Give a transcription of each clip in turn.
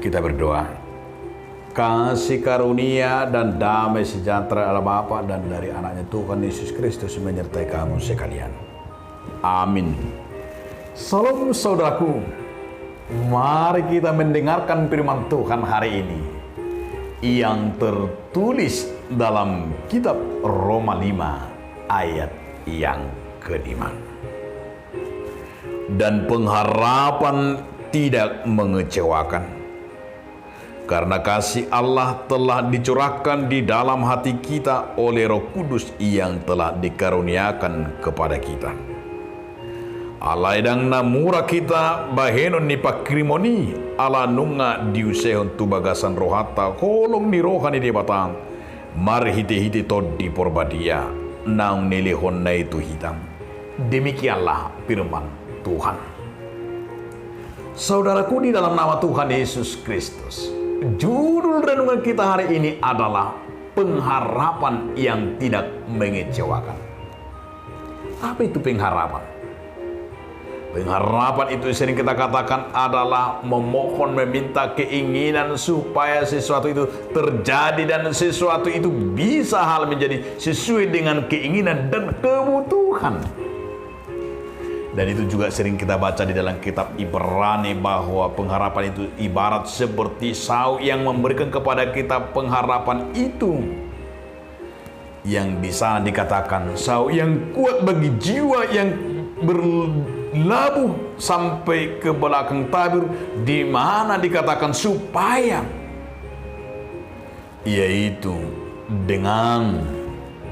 Kita berdoa. Kasih karunia dan damai sejahtera Allah Bapa dan dari anaknya Tuhan Yesus Kristus menyertai kamu sekalian. Amin. Salam saudaraku. Mari kita mendengarkan firman Tuhan hari ini yang tertulis dalam kitab Roma 5 ayat yang ke-5. Dan pengharapan tidak mengecewakan, karena kasih Allah telah dicurahkan di dalam hati kita oleh Roh Kudus yang telah dikaruniakan kepada kita. Allah edang namura kita bahenon ni pakrimoni ala nunga diusehon tu bagasan rohata kolong ni rohani di batang mar hite-hite tod di porbadia naung nelehon na itu hitam. Demikianlah firman Tuhan. Saudaraku, di dalam nama Tuhan Yesus Kristus, judul renungan kita hari ini adalah pengharapan yang tidak mengecewakan. Apa itu pengharapan? Pengharapan itu sering kita katakan adalah memohon, meminta keinginan supaya sesuatu itu terjadi dan sesuatu itu bisa hal menjadi sesuai dengan keinginan dan kebutuhan. Dan itu juga sering kita baca di dalam kitab Ibrani bahwa pengharapan itu ibarat seperti sau yang memberikan kepada kita pengharapan itu. Yang bisa dikatakan sau yang kuat bagi jiwa yang berlabuh sampai ke belakang tabir, di mana dikatakan supaya, yaitu dengan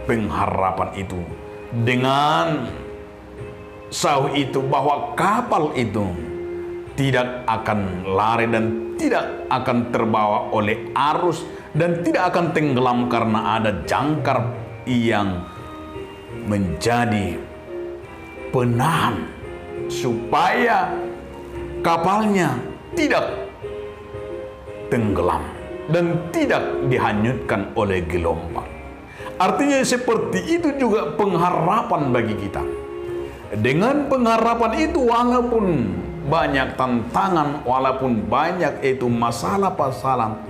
pengharapan itu, dengan sau itu, bahwa kapal itu tidak akan lari dan tidak akan terbawa oleh arus dan tidak akan tenggelam karena ada jangkar yang menjadi penahan supaya kapalnya tidak tenggelam dan tidak dihanyutkan oleh gelombang. Artinya seperti itu juga pengharapan bagi kita. Dengan pengharapan itu, walaupun banyak tantangan, walaupun banyak itu masalah-masalah,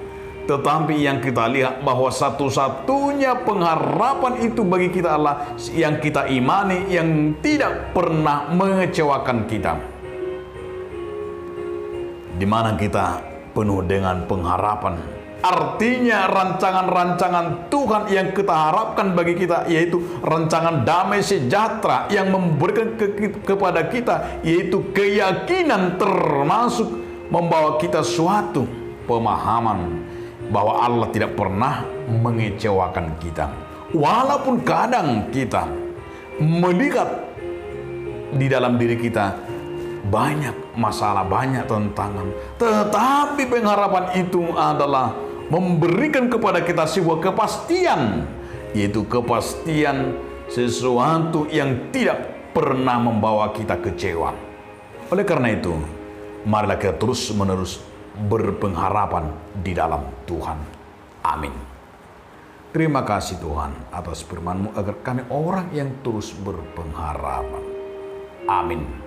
tetapi yang kita lihat bahwa satu-satunya pengharapan itu bagi kita adalah yang kita imani, yang tidak pernah mengecewakan kita. Di mana kita penuh dengan pengharapan. Artinya rancangan-rancangan Tuhan yang kita harapkan bagi kita, yaitu rancangan damai sejahtera yang memberikan kepada kita, yaitu keyakinan, termasuk membawa kita suatu pemahaman bahwa Allah tidak pernah mengecewakan kita. Walaupun kadang kita melihat di dalam diri kita banyak masalah, banyak tantangan, tetapi pengharapan itu adalah memberikan kepada kita sebuah kepastian, yaitu kepastian sesuatu yang tidak pernah membawa kita kecewa. Oleh karena itu, marilah kita terus-menerus berpengharapan di dalam Tuhan. Amin. Terima kasih Tuhan atas firman-Mu agar kami orang yang terus berpengharapan. Amin.